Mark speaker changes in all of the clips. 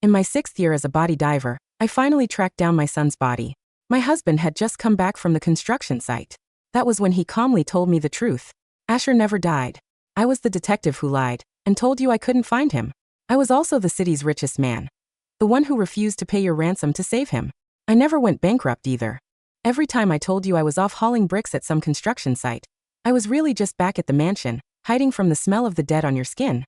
Speaker 1: In my 6th year as a body diver, I finally tracked down my son's body. My husband had just come back from the construction site. That was when he calmly told me the truth. Asher never died. I was the detective who lied and told you I couldn't find him. I was also the city's richest man. The one who refused to pay your ransom to save him. I never went bankrupt either. Every time I told you I was off hauling bricks at some construction site, I was really just back at the mansion, hiding from the smell of the dead on your skin.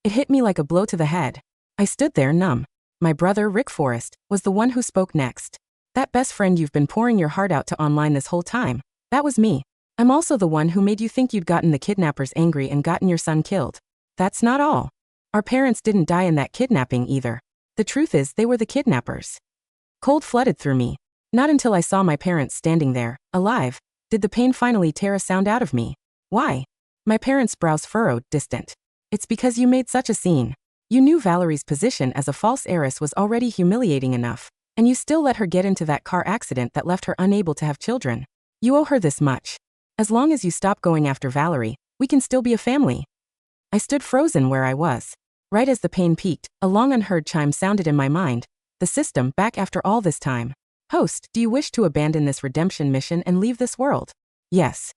Speaker 1: It hit me like a blow to the head. I stood there numb. My brother, Rick Forrest, was the one who spoke next. That best friend you've been pouring your heart out to online this whole time. That was me. I'm also the one who made you think you'd gotten the kidnappers angry and gotten your son killed. That's not all. Our parents didn't die in that kidnapping either. The truth is, they were the kidnappers. Cold flooded through me. Not until I saw my parents standing there, alive, did the pain finally tear a sound out of me. Why? My parents' brows furrowed, distant. It's because you made such a scene. You knew Valerie's position as a false heiress was already humiliating enough, and you still let her get into that car accident that left her unable to have children. You owe her this much. As long as you stop going after Valerie, we can still be a family. I stood frozen where I was. Right as the pain peaked, a long unheard chime sounded in my mind. The system, back after all this time. Host, do you wish to abandon this redemption mission and leave this world? Yes.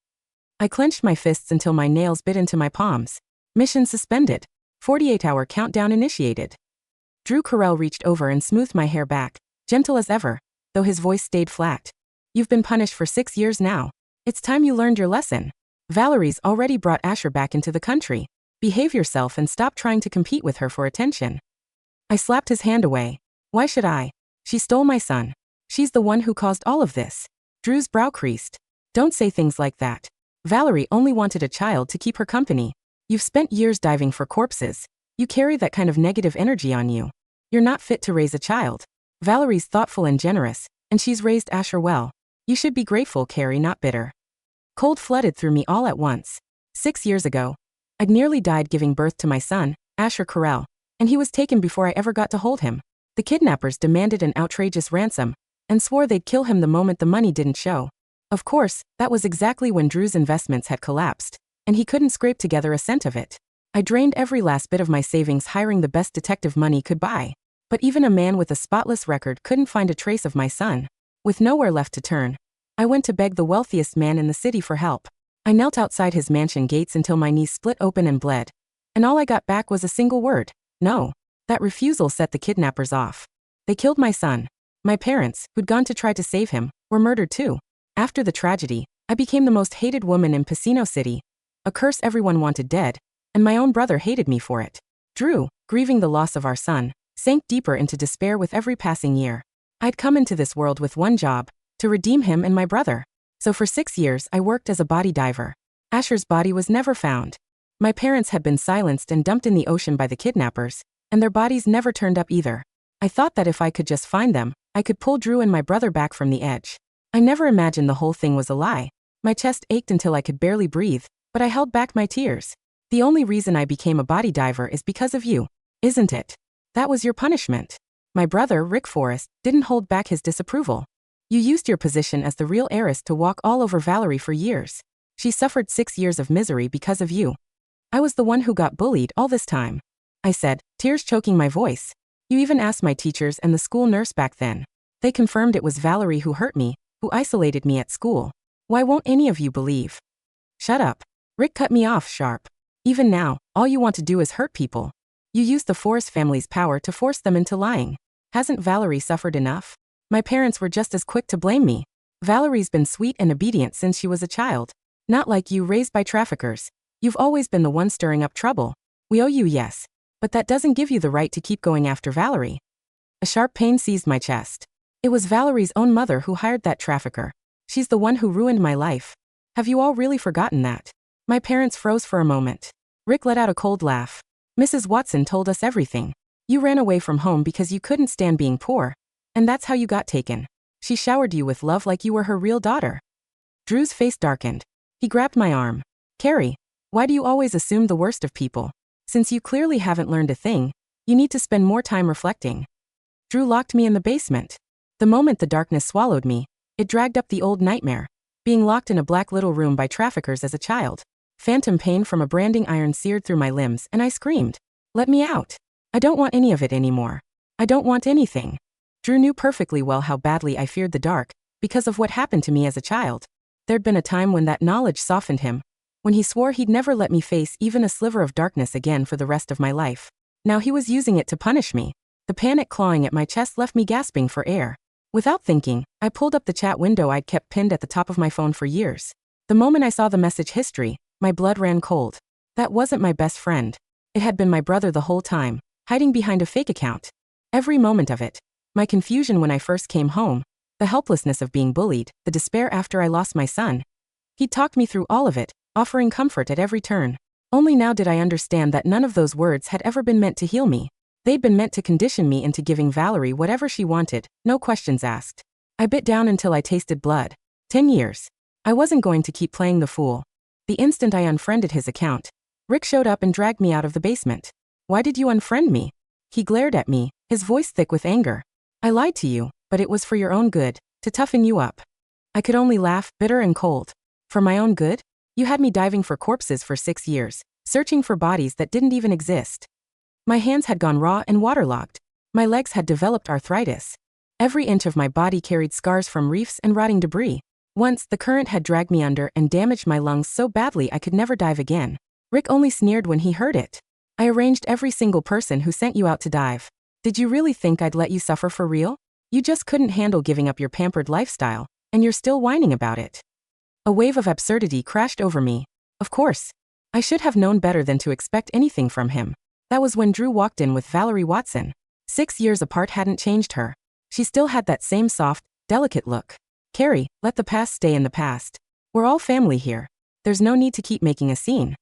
Speaker 1: I clenched my fists until my nails bit into my palms. Mission suspended. 48-hour countdown initiated. Drew Carell reached over and smoothed my hair back, gentle as ever, though his voice stayed flat. You've been punished for 6 years now. It's time you learned your lesson. Valerie's already brought Asher back into the country. Behave yourself and stop trying to compete with her for attention. I slapped his hand away. Why should I? She stole my son. She's the one who caused all of this. Drew's brow creased. Don't say things like that. Valerie only wanted a child to keep her company. You've spent years diving for corpses. You carry that kind of negative energy on you. You're not fit to raise a child. Valerie's thoughtful and generous, and she's raised Asher well. You should be grateful, Carrie, not bitter. Cold flooded through me all at once. 6 years ago, I'd nearly died giving birth to my son, Asher Carell, and he was taken before I ever got to hold him. The kidnappers demanded an outrageous ransom and swore they'd kill him the moment the money didn't show. Of course, that was exactly when Drew's investments had collapsed, and he couldn't scrape together a cent of it. I drained every last bit of my savings hiring the best detective money could buy. But even a man with a spotless record couldn't find a trace of my son. With nowhere left to turn, I went to beg the wealthiest man in the city for help. I knelt outside his mansion gates until my knees split open and bled. And all I got back was a single word: no. That refusal set the kidnappers off. They killed my son. My parents, who'd gone to try to save him, were murdered too. After the tragedy, I became the most hated woman in Piscino City. A curse everyone wanted dead, and my own brother hated me for it. Drew, grieving the loss of our son, sank deeper into despair with every passing year. I'd come into this world with one job: to redeem him and my brother. So for 6 years I worked as a body diver. Asher's body was never found. My parents had been silenced and dumped in the ocean by the kidnappers, and their bodies never turned up either. I thought that if I could just find them, I could pull Drew and my brother back from the edge. I never imagined the whole thing was a lie. My chest ached until I could barely breathe, but I held back my tears. The only reason I became a body diver is because of you, isn't it? That was your punishment. My brother, Rick Forrest, didn't hold back his disapproval. You used your position as the real heiress to walk all over Valerie for years. She suffered 6 years of misery because of you. I was the one who got bullied all this time. I said, tears choking my voice. You even asked my teachers and the school nurse back then. They confirmed it was Valerie who hurt me, who isolated me at school. Why won't any of you believe? Shut up. Rick cut me off sharp. Even now, all you want to do is hurt people. You used the Forrest family's power to force them into lying. Hasn't Valerie suffered enough? My parents were just as quick to blame me. Valerie's been sweet and obedient since she was a child. Not like you, raised by traffickers. You've always been the one stirring up trouble. We owe you, yes. But that doesn't give you the right to keep going after Valerie. A sharp pain seized my chest. It was Valerie's own mother who hired that trafficker. She's the one who ruined my life. Have you all really forgotten that? My parents froze for a moment. Rick let out a cold laugh. Mrs. Watson told us everything. You ran away from home because you couldn't stand being poor. And that's how you got taken. She showered you with love like you were her real daughter. Drew's face darkened. He grabbed my arm. Carrie, why do you always assume the worst of people? Since you clearly haven't learned a thing, you need to spend more time reflecting. Drew locked me in the basement. The moment the darkness swallowed me, it dragged up the old nightmare. Being locked in a black little room by traffickers as a child. Phantom pain from a branding iron seared through my limbs, and I screamed. Let me out. I don't want any of it anymore. I don't want anything. Drew knew perfectly well how badly I feared the dark, because of what happened to me as a child. There'd been a time when that knowledge softened him, when he swore he'd never let me face even a sliver of darkness again for the rest of my life. Now he was using it to punish me. The panic clawing at my chest left me gasping for air. Without thinking, I pulled up the chat window I'd kept pinned at the top of my phone for years. The moment I saw the message history, my blood ran cold. That wasn't my best friend. It had been my brother the whole time, hiding behind a fake account. Every moment of it. My confusion when I first came home, the helplessness of being bullied, the despair after I lost my son. He'd talked me through all of it, offering comfort at every turn. Only now did I understand that none of those words had ever been meant to heal me. They'd been meant to condition me into giving Valerie whatever she wanted, no questions asked. I bit down until I tasted blood. 10 years. I wasn't going to keep playing the fool. The instant I unfriended his account, Rick showed up and dragged me out of the basement. Why did you unfriend me? He glared at me, his voice thick with anger. I lied to you, but it was for your own good, to toughen you up. I could only laugh, bitter and cold. For my own good? You had me diving for corpses for 6 years, searching for bodies that didn't even exist. My hands had gone raw and waterlogged. My legs had developed arthritis. Every inch of my body carried scars from reefs and rotting debris. Once, the current had dragged me under and damaged my lungs so badly I could never dive again. Rick only sneered when he heard it. I arranged every single person who sent you out to dive. Did you really think I'd let you suffer for real? You just couldn't handle giving up your pampered lifestyle, and you're still whining about it. A wave of absurdity crashed over me. Of course. I should have known better than to expect anything from him. That was when Drew walked in with Valerie Watson. 6 years apart hadn't changed her. She still had that same soft, delicate look. Carrie, let the past stay in the past. We're all family here. There's no need to keep making a scene.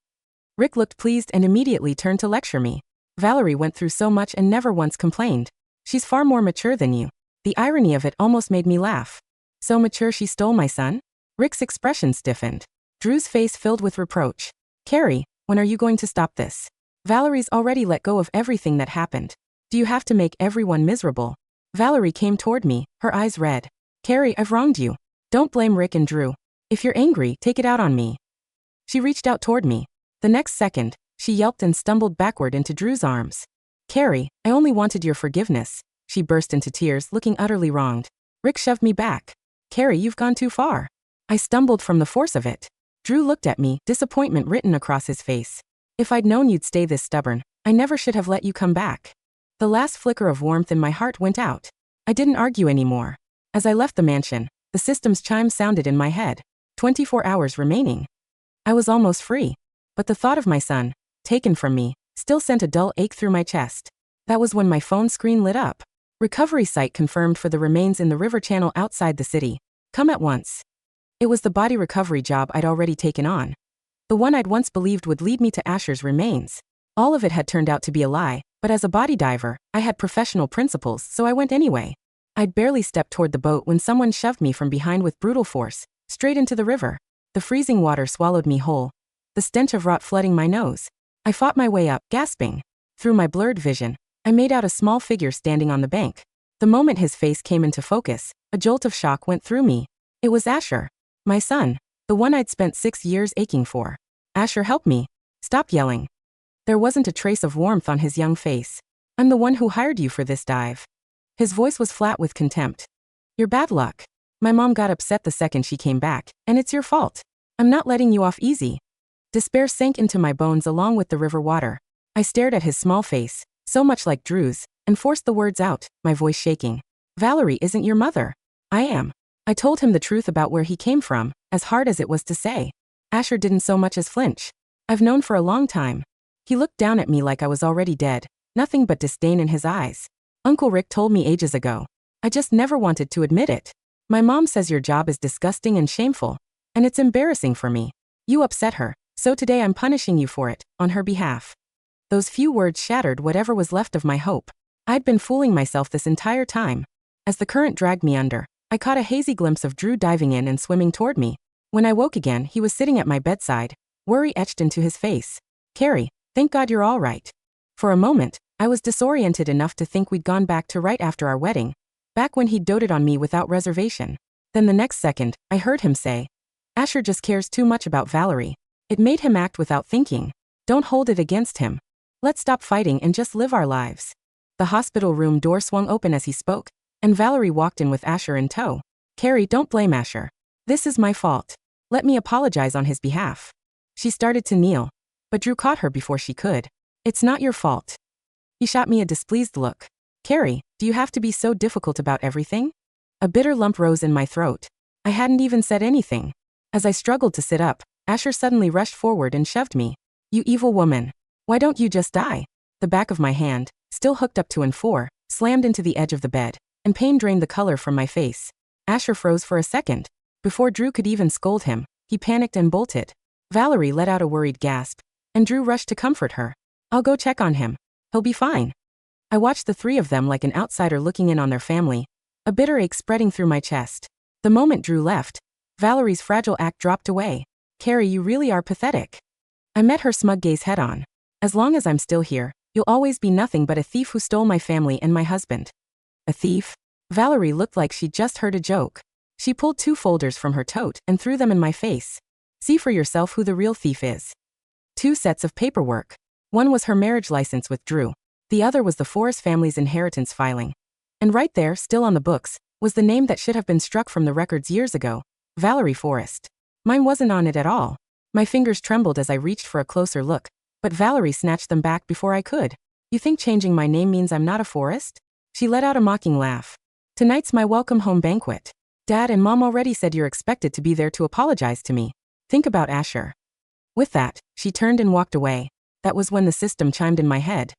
Speaker 1: Rick looked pleased and immediately turned to lecture me. Valerie went through so much and never once complained. She's far more mature than you. The irony of it almost made me laugh. So mature she stole my son? Rick's expression stiffened. Drew's face filled with reproach. Carrie, when are you going to stop this? Valerie's already let go of everything that happened. Do you have to make everyone miserable? Valerie came toward me, her eyes red. Carrie, I've wronged you. Don't blame Rick and Drew. If you're angry, take it out on me. She reached out toward me. The next second, she yelped and stumbled backward into Drew's arms. Carrie, I only wanted your forgiveness. She burst into tears, looking utterly wronged. Rick shoved me back. Carrie, you've gone too far. I stumbled from the force of it. Drew looked at me, disappointment written across his face. If I'd known you'd stay this stubborn, I never should have let you come back. The last flicker of warmth in my heart went out. I didn't argue anymore. As I left the mansion, the system's chime sounded in my head. 24 hours remaining. I was almost free. But the thought of my son, taken from me, still sent a dull ache through my chest. That was when my phone screen lit up. Recovery site confirmed for the remains in the river channel outside the city. Come at once. It was the body recovery job I'd already taken on. The one I'd once believed would lead me to Asher's remains. All of it had turned out to be a lie, but as a body diver, I had professional principles, so I went anyway. I'd barely stepped toward the boat when someone shoved me from behind with brutal force, straight into the river. The freezing water swallowed me whole, the stench of rot flooding my nose. I fought my way up, gasping. Through my blurred vision, I made out a small figure standing on the bank. The moment his face came into focus, a jolt of shock went through me. It was Asher. My son. The one I'd spent 6 years aching for. Asher, help me. Stop yelling. There wasn't a trace of warmth on his young face. I'm the one who hired you for this dive. His voice was flat with contempt. You're bad luck. My mom got upset the second she came back, and it's your fault. I'm not letting you off easy. Despair sank into my bones along with the river water. I stared at his small face, so much like Drew's, and forced the words out, my voice shaking. Valerie isn't your mother. I am. I told him the truth about where he came from, as hard as it was to say. Asher didn't so much as flinch. I've known for a long time. He looked down at me like I was already dead, nothing but disdain in his eyes. Uncle Rick told me ages ago. I just never wanted to admit it. My mom says your job is disgusting and shameful, and it's embarrassing for me. You upset her, so today I'm punishing you for it, on her behalf. Those few words shattered whatever was left of my hope. I'd been fooling myself this entire time. As the current dragged me under, I caught a hazy glimpse of Drew diving in and swimming toward me. When I woke again, he was sitting at my bedside, worry etched into his face. Carrie, thank God you're all right. For a moment, I was disoriented enough to think we'd gone back to right after our wedding, back when he'd doted on me without reservation. Then the next second, I heard him say, Asher just cares too much about Valerie. It made him act without thinking. Don't hold it against him. Let's stop fighting and just live our lives. The hospital room door swung open as he spoke, and Valerie walked in with Asher in tow. Carrie, don't blame Asher. This is my fault. Let me apologize on his behalf. She started to kneel, but Drew caught her before she could. It's not your fault. He shot me a displeased look. Carrie, do you have to be so difficult about everything? A bitter lump rose in my throat. I hadn't even said anything. As I struggled to sit up, Asher suddenly rushed forward and shoved me. You evil woman. Why don't you just die? The back of my hand, still hooked up to and four, slammed into the edge of the bed, and pain drained the color from my face. Asher froze for a second. Before Drew could even scold him, he panicked and bolted. Valerie let out a worried gasp, and Drew rushed to comfort her. I'll go check on him. He'll be fine. I watched the three of them like an outsider looking in on their family, a bitter ache spreading through my chest. The moment Drew left, Valerie's fragile act dropped away. Carrie, you really are pathetic. I met her smug gaze head on. As long as I'm still here, you'll always be nothing but a thief who stole my family and my husband. A thief? Valerie looked like she'd just heard a joke. She pulled 2 folders from her tote and threw them in my face. See for yourself who the real thief is. 2 sets of paperwork. One was her marriage license with Drew. The other was the Forrest family's inheritance filing. And right there, still on the books, was the name that should have been struck from the records years ago. Valerie Forrest. Mine wasn't on it at all. My fingers trembled as I reached for a closer look, but Valerie snatched them back before I could. You think changing my name means I'm not a Forrest? She let out a mocking laugh. Tonight's my welcome home banquet. Dad and Mom already said you're expected to be there to apologize to me. Think about Asher. With that, she turned and walked away. That was when the system chimed in my head.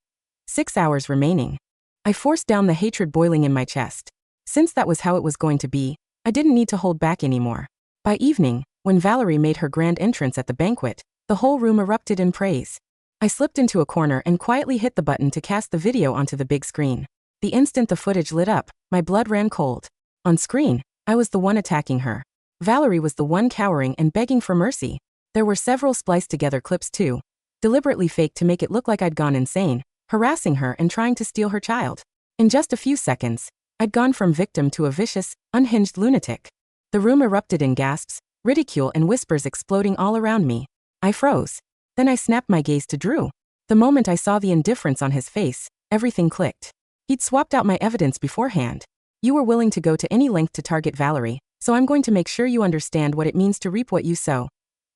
Speaker 1: 6 hours remaining. I forced down the hatred boiling in my chest. Since that was how it was going to be, I didn't need to hold back anymore. By evening, when Valerie made her grand entrance at the banquet, the whole room erupted in praise. I slipped into a corner and quietly hit the button to cast the video onto the big screen. The instant the footage lit up, my blood ran cold. On screen, I was the one attacking her. Valerie was the one cowering and begging for mercy. There were several spliced together clips too, deliberately faked to make it look like I'd gone insane, harassing her and trying to steal her child. In just a few seconds, I'd gone from victim to a vicious, unhinged lunatic. The room erupted in gasps, ridicule and whispers exploding all around me. I froze. Then I snapped my gaze to Drew. The moment I saw the indifference on his face, everything clicked. He'd swapped out my evidence beforehand. You were willing to go to any length to target Valerie, so I'm going to make sure you understand what it means to reap what you sow.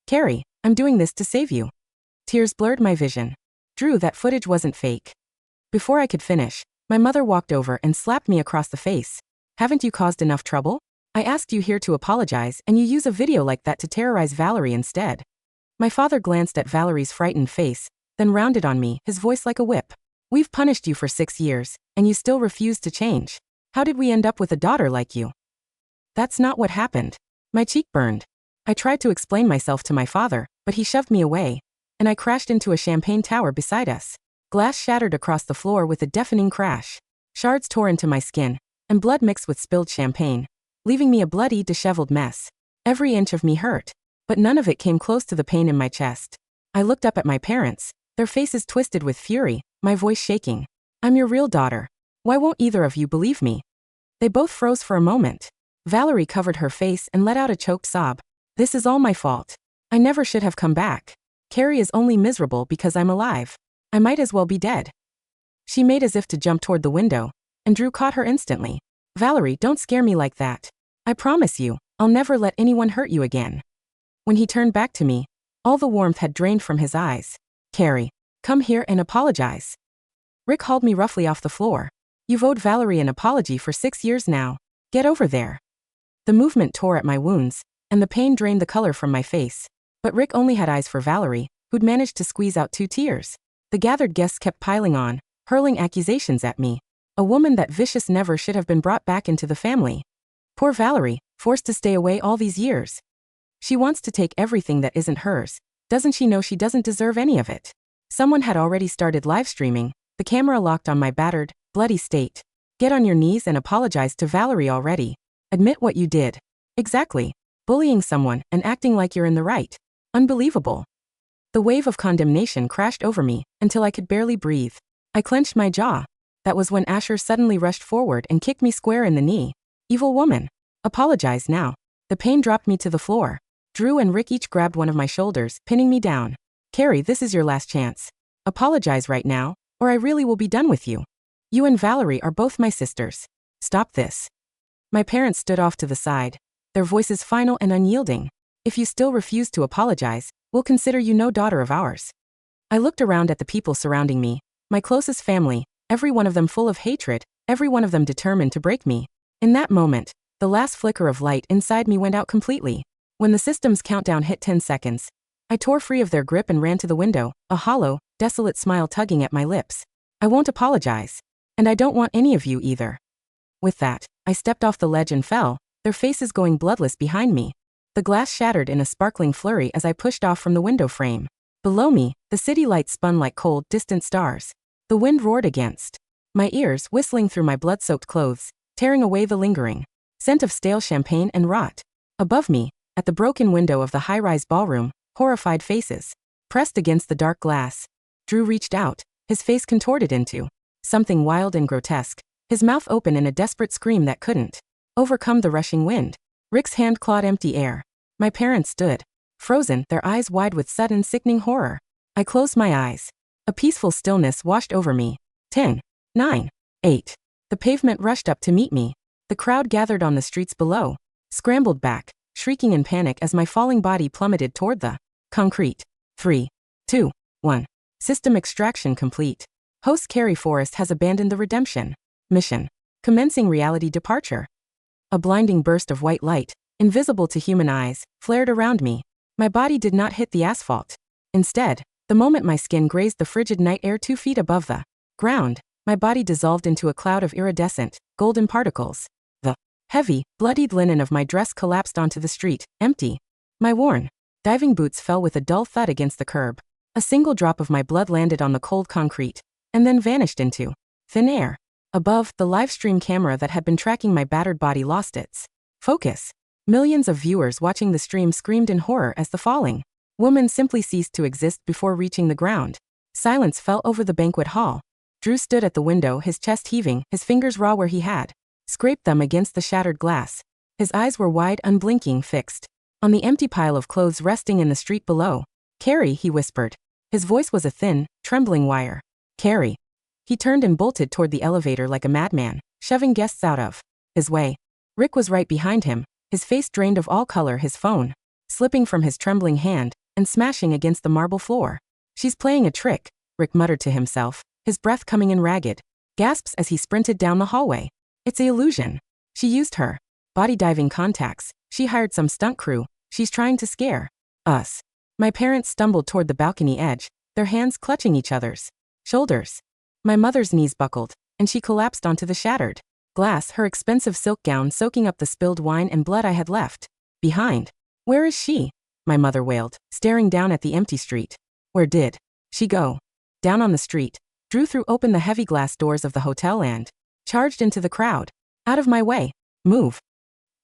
Speaker 1: Carrie, I'm doing this to save you. Tears blurred my vision. Drew, that footage wasn't fake. Before I could finish, my mother walked over and slapped me across the face. Haven't you caused enough trouble? I asked you here to apologize and you use a video like that to terrorize Valerie instead. My father glanced at Valerie's frightened face, then rounded on me, his voice like a whip. We've punished you for 6 years, and you still refuse to change. How did we end up with a daughter like you? That's not what happened. My cheek burned. I tried to explain myself to my father, but he shoved me away, and I crashed into a champagne tower beside us. Glass shattered across the floor with a deafening crash. Shards tore into my skin, and blood mixed with spilled champagne, leaving me a bloody, disheveled mess. Every inch of me hurt, but none of it came close to the pain in my chest. I looked up at my parents, their faces twisted with fury, my voice shaking. I'm your real daughter. Why won't either of you believe me? They both froze for a moment. Valerie covered her face and let out a choked sob. This is all my fault. I never should have come back. Carrie is only miserable because I'm alive. I might as well be dead. She made as if to jump toward the window, and Drew caught her instantly. Valerie, don't scare me like that. I promise you, I'll never let anyone hurt you again. When he turned back to me, all the warmth had drained from his eyes. Carrie, come here and apologize. Rick hauled me roughly off the floor. You've owed Valerie an apology for 6 years now. Get over there. The movement tore at my wounds, and the pain drained the color from my face. But Rick only had eyes for Valerie, who'd managed to squeeze out 2 tears. The gathered guests kept piling on, hurling accusations at me. A woman that vicious never should have been brought back into the family. Poor Valerie, forced to stay away all these years. She wants to take everything that isn't hers. Doesn't she know she doesn't deserve any of it? Someone had already started live streaming, the camera locked on my battered, bloody state. Get on your knees and apologize to Valerie already. Admit what you did. Exactly. Bullying someone and acting like you're in the right. Unbelievable. The wave of condemnation crashed over me until I could barely breathe. I clenched my jaw. That was when Asher suddenly rushed forward and kicked me square in the knee. Evil woman. Apologize now. The pain dropped me to the floor. Drew and Rick each grabbed one of my shoulders, pinning me down. Carrie, this is your last chance. Apologize right now, or I really will be done with you. You and Valerie are both my sisters. Stop this. My parents stood off to the side, their voices final and unyielding. If you still refuse to apologize, we'll consider you no daughter of ours. I looked around at the people surrounding me, my closest family, every one of them full of hatred, every one of them determined to break me. In that moment, the last flicker of light inside me went out completely. When the system's countdown hit 10 seconds, I tore free of their grip and ran to the window, a hollow, desolate smile tugging at my lips. I won't apologize. And I don't want any of you either. With that, I stepped off the ledge and fell, their faces going bloodless behind me. The glass shattered in a sparkling flurry as I pushed off from the window frame. Below me, the city lights spun like cold, distant stars. The wind roared against my ears, whistling through my blood-soaked clothes, tearing away the lingering scent of stale champagne and rot. Above me, at the broken window of the high-rise ballroom, horrified faces pressed against the dark glass. Drew reached out, his face contorted into something wild and grotesque, his mouth open in a desperate scream that couldn't overcome the rushing wind. Rick's hand clawed empty air. My parents stood, frozen, their eyes wide with sudden sickening horror. I closed my eyes. A peaceful stillness washed over me. 10, 9, 8. The pavement rushed up to meet me. The crowd gathered on the streets below, scrambled back, shrieking in panic as my falling body plummeted toward the concrete. 3, 2, 1. System extraction complete. Host Carrie Forrest has abandoned the redemption mission. Commencing reality departure. A blinding burst of white light, invisible to human eyes, flared around me. My body did not hit the asphalt. Instead, the moment my skin grazed the frigid night air 2 feet above the ground, my body dissolved into a cloud of iridescent, golden particles. The heavy, bloodied linen of my dress collapsed onto the street, empty. My worn diving boots fell with a dull thud against the curb. A single drop of my blood landed on the cold concrete, and then vanished into thin air. Above, the live stream camera that had been tracking my battered body lost its focus. Millions of viewers watching the stream screamed in horror as the falling woman simply ceased to exist before reaching the ground. Silence fell over the banquet hall. Drew stood at the window, his chest heaving, his fingers raw where he had scraped them against the shattered glass. His eyes were wide, unblinking, fixed on the empty pile of clothes resting in the street below. "Carrie," he whispered. His voice was a thin, trembling wire. "Carrie." He turned and bolted toward the elevator like a madman, shoving guests out of his way. Rick was right behind him, his face drained of all color, his phone slipping from his trembling hand and smashing against the marble floor. "She's playing a trick," Rick muttered to himself, his breath coming in ragged gasps as he sprinted down the hallway. "It's an illusion. She used her body diving contacts. She hired some stunt crew. She's trying to scare us." My parents stumbled toward the balcony edge, their hands clutching each other's shoulders. My mother's knees buckled, and she collapsed onto the shattered glass, her expensive silk gown soaking up the spilled wine and blood I had left behind. "Where is she?" my mother wailed, staring down at the empty street. "Where did she go?" Down on the street. Drew threw open the heavy glass doors of the hotel and charged into the crowd. "Out of my way. Move."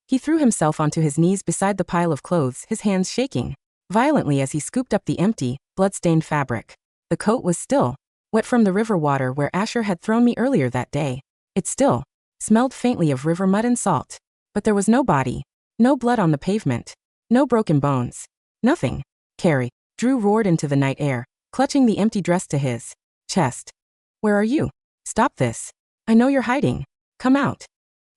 Speaker 1: He threw himself onto his knees beside the pile of clothes, his hands shaking violently as he scooped up the empty, blood-stained fabric. The coat was still wet from the river water where Asher had thrown me earlier that day. It still smelled faintly of river mud and salt. But there was no body, no blood on the pavement, no broken bones, nothing. "Carrie," Drew roared into the night air, clutching the empty dress to his chest. "Where are you? Stop this. I know you're hiding. Come out."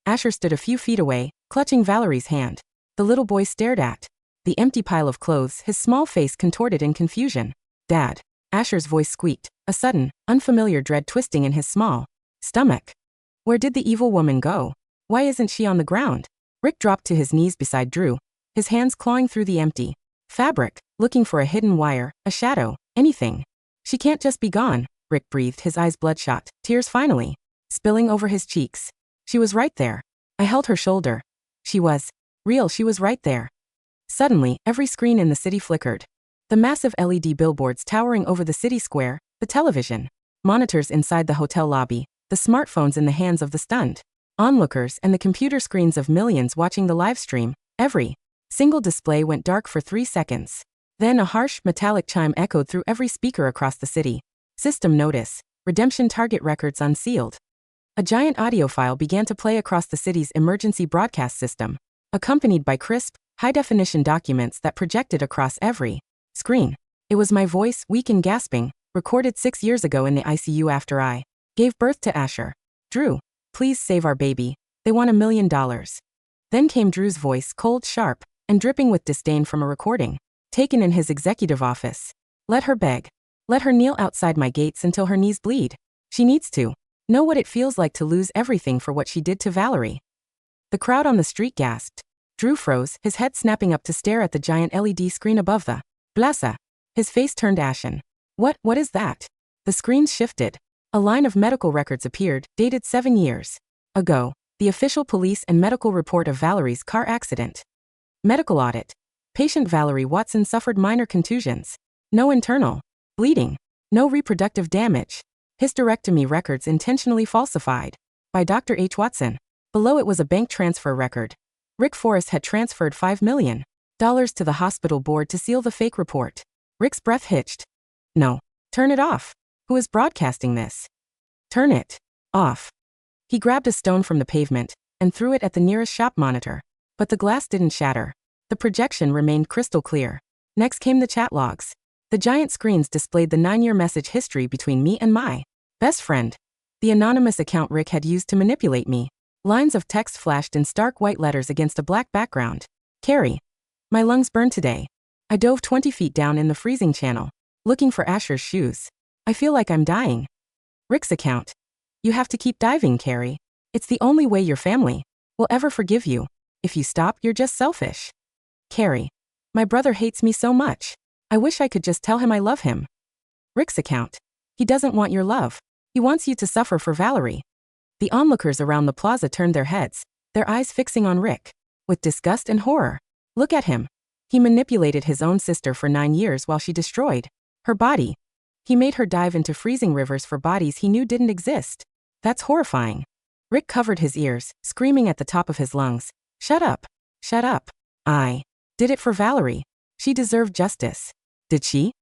Speaker 1: Asher stood a few feet away, clutching Valerie's hand. The little boy stared at the empty pile of clothes, his small face contorted in confusion. "Dad." Asher's voice squeaked, a sudden, unfamiliar dread twisting in his small stomach. "Where did the evil woman go? Why isn't she on the ground?" Rick dropped to his knees beside Drew, his hands clawing through the empty fabric, looking for a hidden wire, a shadow, anything. "She can't just be gone," Rick breathed, his eyes bloodshot, tears finally spilling over his cheeks. "She was right there. I held her shoulder. She was real, she was right there." Suddenly, every screen in the city flickered. The massive LED billboards towering over the city square, the television monitors inside the hotel lobby, the smartphones in the hands of the stunned onlookers, and the computer screens of millions watching the live stream. Every single display went dark for 3 seconds. Then a harsh, metallic chime echoed through every speaker across the city. "System notice. Redemption target records unsealed." A giant audio file began to play across the city's emergency broadcast system, accompanied by crisp, high-definition documents that projected across every screen. It was my voice, weak and gasping, recorded 6 years ago in the ICU after I gave birth to Asher. Drew, please save our baby. They want $1 million. Then came Drew's voice, cold, sharp, and dripping with disdain from a recording taken in his executive office. Let her beg. Let her kneel outside my gates until her knees bleed. She needs to know what it feels like to lose everything for what she did to Valerie. The crowd on the street gasped. Drew froze, his head snapping up to stare at the giant LED screen above the plaza. His face turned ashen. What is that? The screen shifted. A line of medical records appeared, dated 7 years ago. The official police and medical report of Valerie's car accident. Medical audit. Patient Valerie Watson suffered minor contusions. No internal bleeding. No reproductive damage. Hysterectomy records intentionally falsified by Dr. H. Watson. Below it was a bank transfer record. Rick Forrest had transferred $5 million to the hospital board to seal the fake report. Rick's breath hitched. No. Turn it off. Who is broadcasting this? Turn it off. He grabbed a stone from the pavement and threw it at the nearest shop monitor. But the glass didn't shatter. The projection remained crystal clear. Next came the chat logs. The giant screens displayed the 9-year message history between me and my best friend, the anonymous account Rick had used to manipulate me. Lines of text flashed in stark white letters against a black background. Carrie. My lungs burned today. I dove 20 feet down in the freezing channel, looking for Asher's shoes. I feel like I'm dying. Rick's account. You have to keep diving, Carrie. It's the only way your family will ever forgive you. If you stop, you're just selfish. Carrie. My brother hates me so much. I wish I could just tell him I love him. Rick's account. He doesn't want your love. He wants you to suffer for Valerie. The onlookers around the plaza turned their heads, their eyes fixing on Rick, with disgust and horror. Look at him. He manipulated his own sister for 9 years while she destroyed her body. He made her dive into freezing rivers for bodies he knew didn't exist. That's horrifying. Rick covered his ears, screaming at the top of his lungs. Shut up. Shut up. I did it for Valerie. She deserved justice. Did she?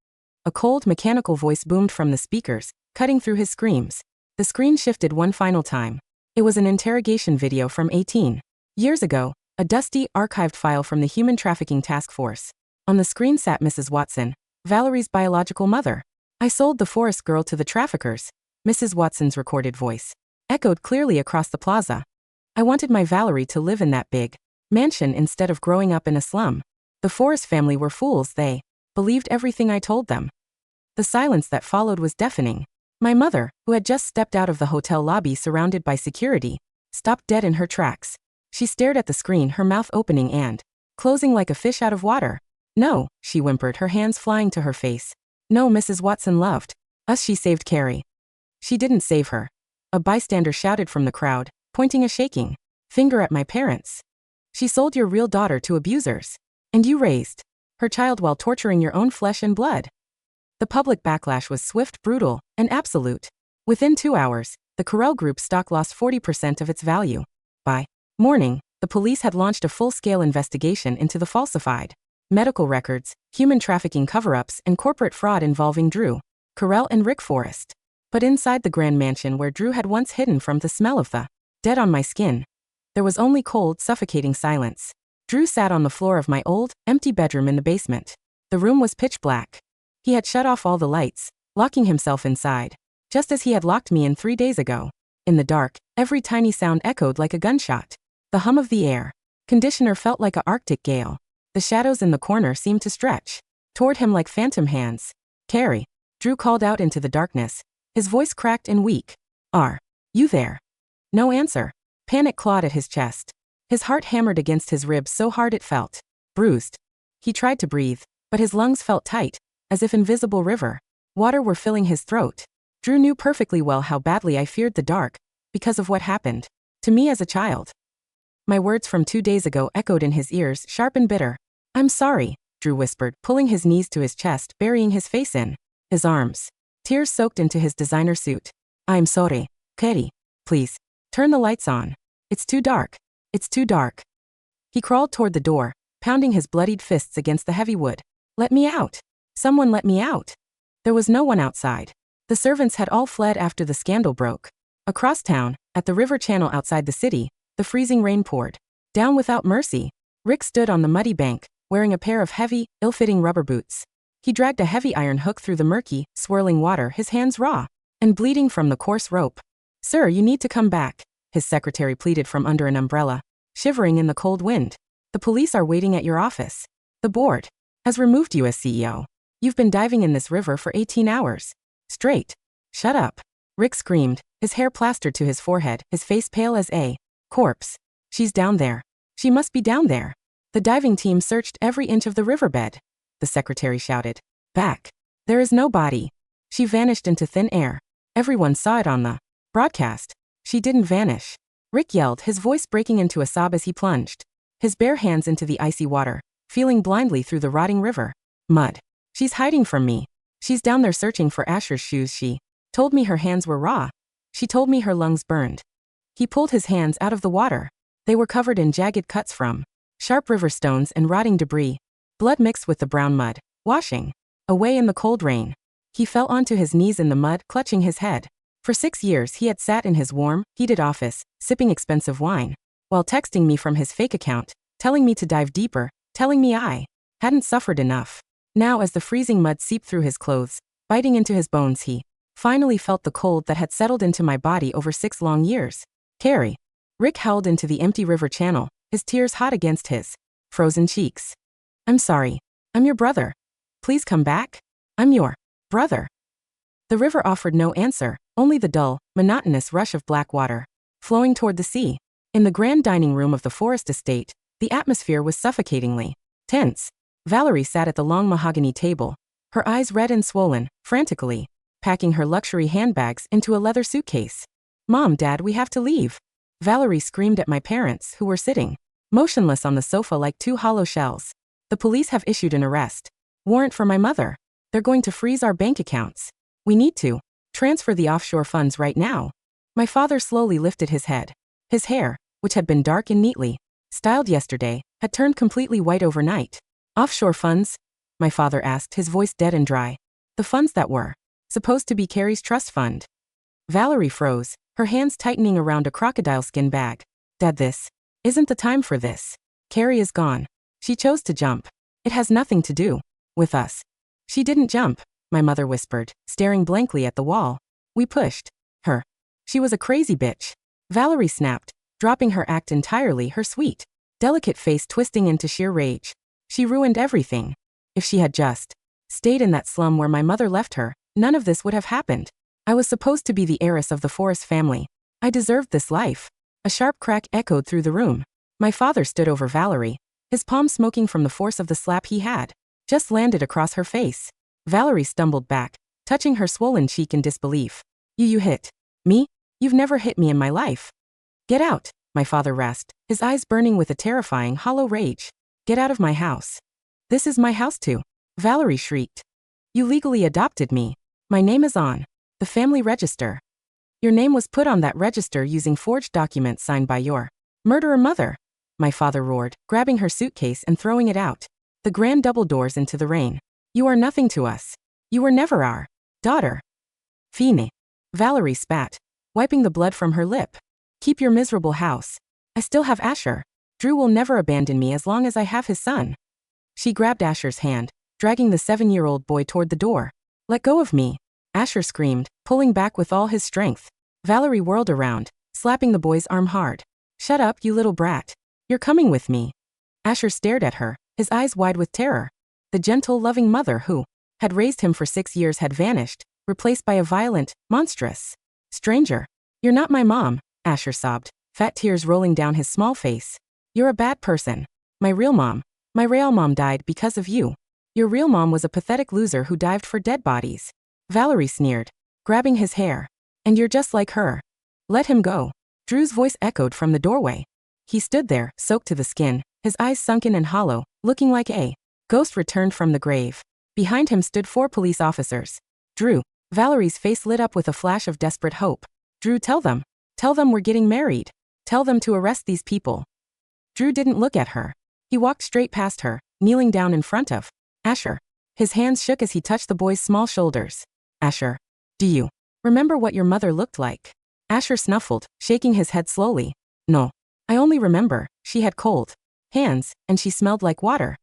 Speaker 1: A cold, mechanical voice boomed from the speakers, cutting through his screams. The screen shifted one final time. It was an interrogation video from 18 years ago, a dusty, archived file from the Human Trafficking Task Force. On the screen sat Mrs. Watson, Valerie's biological mother. I sold the Forrest girl to the traffickers. Mrs. Watson's recorded voice echoed clearly across the plaza. I wanted my Valerie to live in that big mansion instead of growing up in a slum. The Forrest family were fools. They believed everything I told them. The silence that followed was deafening. My mother, who had just stepped out of the hotel lobby surrounded by security, stopped dead in her tracks. She stared at the screen, her mouth opening and closing like a fish out of water. No, she whimpered, her hands flying to her face. No, Mrs. Watson loved us. She saved Carrie. She didn't save her. A bystander shouted from the crowd, pointing a shaking finger at my parents. She sold your real daughter to abusers. And you raised her child while torturing your own flesh and blood. The public backlash was swift, brutal, and absolute. Within 2 hours, the Corel Group stock lost 40% of its value. By morning, the police had launched a full-scale investigation into the falsified medical records, human trafficking cover-ups, and corporate fraud involving Drew, Corel, and Rick Forrest. But inside the grand mansion where Drew had once hidden from the smell of the dead on my skin, there was only cold, suffocating silence. Drew sat on the floor of my old, empty bedroom in the basement. The room was pitch black. He had shut off all the lights, locking himself inside, just as he had locked me in 3 days ago. In the dark, every tiny sound echoed like a gunshot. The hum of the air conditioner felt like an Arctic gale. The shadows in the corner seemed to stretch toward him like phantom hands. Carrie. Drew called out into the darkness, his voice cracked and weak. Are you there? No answer. Panic clawed at his chest. His heart hammered against his ribs so hard it felt bruised. He tried to breathe, but his lungs felt tight, as if invisible river water were filling his throat. Drew knew perfectly well how badly I feared the dark, because of what happened to me as a child. My words from 2 days ago echoed in his ears, sharp and bitter. I'm sorry, Drew whispered, pulling his knees to his chest, burying his face in his arms. Tears soaked into his designer suit. I'm sorry, Carrie. Please, turn the lights on. It's too dark. It's too dark. He crawled toward the door, pounding his bloodied fists against the heavy wood. Let me out. Someone let me out. There was no one outside. The servants had all fled after the scandal broke. Across town, at the river channel outside the city, the freezing rain poured down without mercy. Rick stood on the muddy bank, wearing a pair of heavy, ill-fitting rubber boots. He dragged a heavy iron hook through the murky, swirling water, his hands raw and bleeding from the coarse rope. Sir, you need to come back, his secretary pleaded from under an umbrella, shivering in the cold wind. The police are waiting at your office. The board has removed you as CEO. You've been diving in this river for 18 hours. Straight. Shut up. Rick screamed, his hair plastered to his forehead, his face pale as a corpse. She's down there. She must be down there. The diving team searched every inch of the riverbed. The secretary shouted. Back. There is no body. She vanished into thin air. Everyone saw it on the broadcast. She didn't vanish. Rick yelled, his voice breaking into a sob as he plunged his bare hands into the icy water, feeling blindly through the rotting river. Mud. She's hiding from me. She's down there searching for Asher's shoes. She told me her hands were raw. She told me her lungs burned. He pulled his hands out of the water. They were covered in jagged cuts from sharp river stones and rotting debris. Blood mixed with the brown mud, washing away in the cold rain. He fell onto his knees in the mud, clutching his head. For 6 years he had sat in his warm, heated office, sipping expensive wine, while texting me from his fake account, telling me to dive deeper, telling me I hadn't suffered enough. Now as the freezing mud seeped through his clothes, biting into his bones, he finally felt the cold that had settled into my body over 6 long years. Carrie. Rick howled into the empty river channel, his tears hot against his frozen cheeks. I'm sorry. I'm your brother. Please come back. I'm your brother. The river offered no answer, only the dull, monotonous rush of black water, flowing toward the sea. In the grand dining room of the forest estate, the atmosphere was suffocatingly tense. Valerie sat at the long mahogany table, her eyes red and swollen, frantically packing her luxury handbags into a leather suitcase. Mom, Dad, we have to leave. Valerie screamed at my parents, who were sitting motionless on the sofa like 2 hollow shells. The police have issued an arrest warrant for my mother. They're going to freeze our bank accounts. We need to transfer the offshore funds right now. My father slowly lifted his head. His hair, which had been dark and neatly styled yesterday, had turned completely white overnight. Offshore funds? My father asked, his voice dead and dry. The funds that were supposed to be Carrie's trust fund. Valerie froze, her hands tightening around a crocodile skin bag. Dad, this isn't the time for this. Carrie is gone. She chose to jump. It has nothing to do with us. She didn't jump, my mother whispered, staring blankly at the wall. We pushed her. She was a crazy bitch. Valerie snapped, dropping her act entirely, her sweet, delicate face twisting into sheer rage. She ruined everything. If she had just stayed in that slum where my mother left her, none of this would have happened. I was supposed to be the heiress of the Forrest family. I deserved this life. A sharp crack echoed through the room. My father stood over Valerie, his palm smoking from the force of the slap he had just landed across her face. Valerie stumbled back, touching her swollen cheek in disbelief. You hit me? You've never hit me in my life. Get out, my father rasped, his eyes burning with a terrifying, hollow rage. Get out of my house. This is my house too. Valerie shrieked. You legally adopted me. My name is on the family register. Your name was put on that register using forged documents signed by your murderer mother, my father roared, grabbing her suitcase and throwing it out. The grand double doors into the rain. You are nothing to us. You were never our daughter. Fine. Valerie spat, wiping the blood from her lip. Keep your miserable house. I still have Asher. Drew will never abandon me as long as I have his son. She grabbed Asher's hand, dragging the 7-year-old boy toward the door. Let go of me. Asher screamed, pulling back with all his strength. Valerie whirled around, slapping the boy's arm hard. Shut up, you little brat. You're coming with me. Asher stared at her, his eyes wide with terror. The gentle, loving mother who had raised him for 6 years had vanished, replaced by a violent, monstrous stranger. You're not my mom, Asher sobbed, fat tears rolling down his small face. You're a bad person. My real mom died because of you. Your real mom was a pathetic loser who dived for dead bodies. Valerie sneered, grabbing his hair. And you're just like her. Let him go. Drew's voice echoed from the doorway. He stood there, soaked to the skin, his eyes sunken and hollow, looking like a ghost returned from the grave. Behind him stood 4 police officers. Drew. Valerie's face lit up with a flash of desperate hope. Drew, tell them we're getting married. Tell them to arrest these people. Drew didn't look at her. He walked straight past her, kneeling down in front of Asher. His hands shook as he touched the boy's small shoulders. Asher, do you remember what your mother looked like? Asher snuffled, shaking his head slowly. No. I only remember, she had cold hands, and she smelled like water.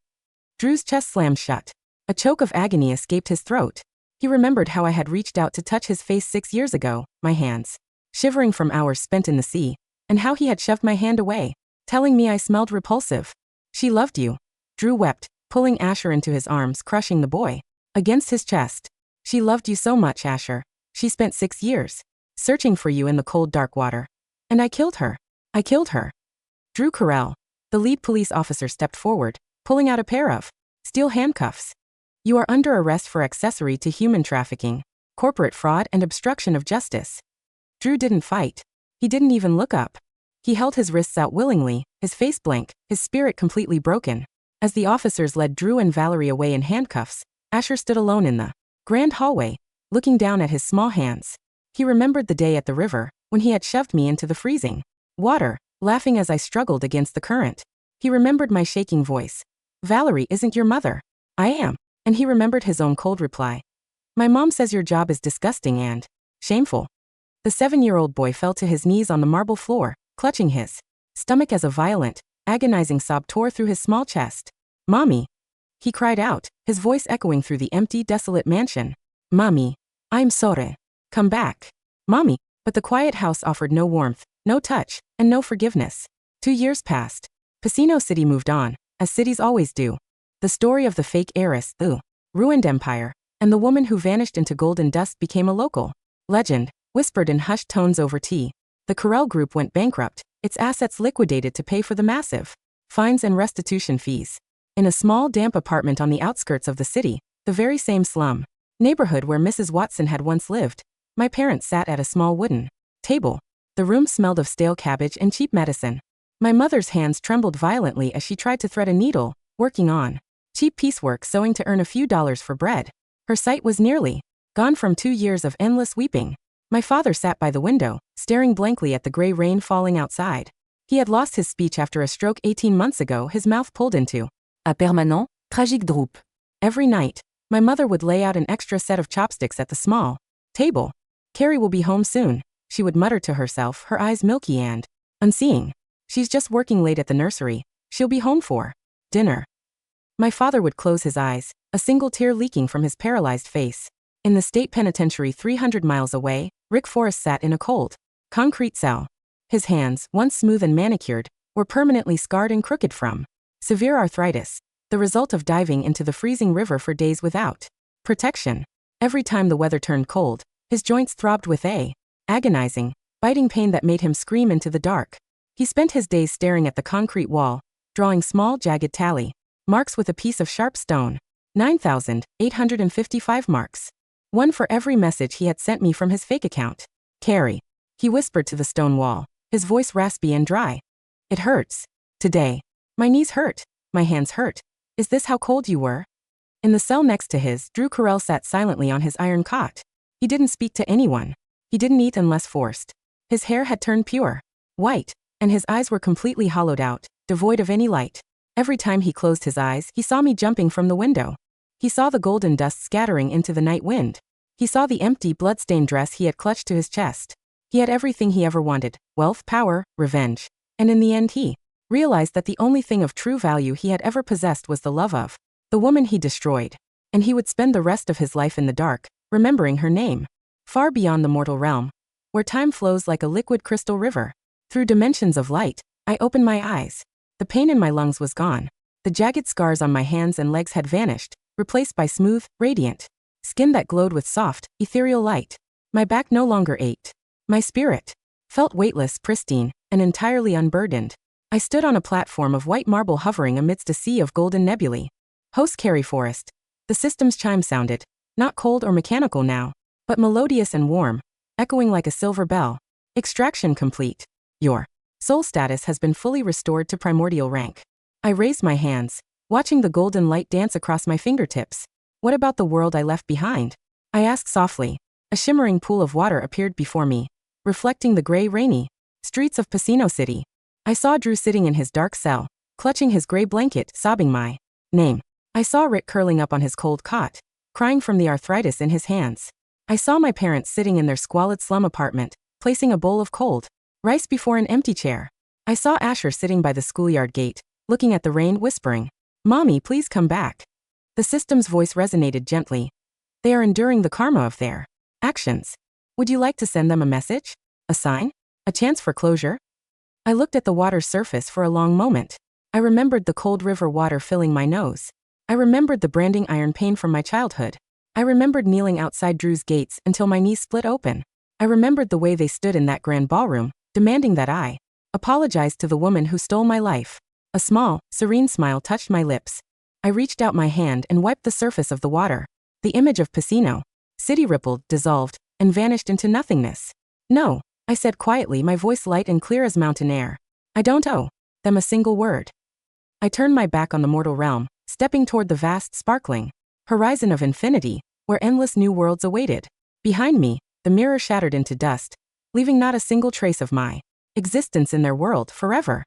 Speaker 1: Drew's chest slammed shut. A choke of agony escaped his throat. He remembered how I had reached out to touch his face 6 years ago, my hands shivering from hours spent in the sea, and how he had shoved my hand away, telling me I smelled repulsive. She loved you. Drew wept, pulling Asher into his arms, crushing the boy against his chest. She loved you so much, Asher. She spent 6 years searching for you in the cold, dark water. And I killed her. I killed her. Drew Carell, the lead police officer, stepped forward, pulling out a pair of steel handcuffs. You are under arrest for accessory to human trafficking, corporate fraud, and obstruction of justice. Drew didn't fight. He didn't even look up. He held his wrists out willingly, his face blank, his spirit completely broken. As the officers led Drew and Valerie away in handcuffs, Asher stood alone in the grand hallway, looking down at his small hands. He remembered the day at the river, when he had shoved me into the freezing water, laughing as I struggled against the current. He remembered my shaking voice. Valerie isn't your mother. I am. And he remembered his own cold reply. My mom says your job is disgusting and shameful. The 7-year-old boy fell to his knees on the marble floor, clutching his stomach as a violent, agonizing sob tore through his small chest. Mommy! He cried out, his voice echoing through the empty, desolate mansion. Mommy! I'm sorry. Come back. Mommy! But the quiet house offered no warmth, no touch, and no forgiveness. 2 years passed. Casino City moved on, as cities always do. The story of the fake heiress, the ruined empire, and the woman who vanished into golden dust became a local legend, whispered in hushed tones over tea. The Carell Group went bankrupt, its assets liquidated to pay for the massive fines and restitution fees. In a small, damp apartment on the outskirts of the city, the very same slum neighborhood where Mrs. Watson had once lived, my parents sat at a small wooden table. The room smelled of stale cabbage and cheap medicine. My mother's hands trembled violently as she tried to thread a needle, working on cheap piecework, sewing to earn a few dollars for bread. Her sight was nearly gone from 2 years of endless weeping. My father sat by the window, staring blankly at the gray rain falling outside. He had lost his speech after a stroke 18 months ago, his mouth pulled into a permanent, tragique droop. Every night, my mother would lay out an extra set of chopsticks at the small table. Carrie will be home soon, she would mutter to herself, her eyes milky and unseeing. She's just working late at the nursery. She'll be home for dinner. My father would close his eyes, a single tear leaking from his paralyzed face. In the state penitentiary 300 miles away, Rick Forrest sat in a cold concrete cell. His hands, once smooth and manicured, were permanently scarred and crooked from severe arthritis, the result of diving into the freezing river for days without protection. Every time the weather turned cold, his joints throbbed with a agonizing, biting pain that made him scream into the dark. He spent his days staring at the concrete wall, drawing small, jagged tally marks with a piece of sharp stone. 9,855 marks. One for every message he had sent me from his fake account. Carrie. He whispered to the stone wall, his voice raspy and dry. It hurts. Today. My knees hurt. My hands hurt. Is this how cold you were? In the cell next to his, Drew Carell sat silently on his iron cot. He didn't speak to anyone. He didn't eat unless forced. His hair had turned pure white, and his eyes were completely hollowed out, devoid of any light. Every time he closed his eyes, he saw me jumping from the window. He saw the golden dust scattering into the night wind. He saw the empty, blood-stained dress he had clutched to his chest. He had everything he ever wanted: wealth, power, revenge. And in the end he realized that the only thing of true value he had ever possessed was the love of the woman he destroyed. And he would spend the rest of his life in the dark, remembering her name. Far beyond the mortal realm, where time flows like a liquid crystal river. Through dimensions of light, I opened my eyes. The pain in my lungs was gone. The jagged scars on my hands and legs had vanished, replaced by smooth, radiant skin that glowed with soft, ethereal light. My back no longer ached. My spirit felt weightless, pristine, and entirely unburdened. I stood on a platform of white marble hovering amidst a sea of golden nebulae. Host Carrie Forrest. The system's chime sounded, not cold or mechanical now, but melodious and warm, echoing like a silver bell. Extraction complete. Your soul status has been fully restored to primordial rank. I raised my hands, watching the golden light dance across my fingertips. What about the world I left behind? I asked softly. A shimmering pool of water appeared before me, reflecting the gray, rainy streets of Casino City. I saw Drew sitting in his dark cell, clutching his gray blanket, sobbing my name. I saw Rick curling up on his cold cot, crying from the arthritis in his hands. I saw my parents sitting in their squalid slum apartment, placing a bowl of cold rice before an empty chair. I saw Asher sitting by the schoolyard gate, looking at the rain, whispering, "Mommy, please come back." The system's voice resonated gently. They are enduring the karma of their actions. Would you like to send them a message? A sign? A chance for closure? I looked at the water's surface for a long moment. I remembered the cold river water filling my nose. I remembered the branding iron pain from my childhood. I remembered kneeling outside Drew's gates until my knees split open. I remembered the way they stood in that grand ballroom, demanding that I apologize to the woman who stole my life. A small, serene smile touched my lips. I reached out my hand and wiped the surface of the water. The image of Piscino City rippled, dissolved, and vanished into nothingness. No, I said quietly, my voice light and clear as mountain air. I don't owe them a single word. I turned my back on the mortal realm, stepping toward the vast, sparkling horizon of infinity, where endless new worlds awaited. Behind me, the mirror shattered into dust, leaving not a single trace of my existence in their world forever.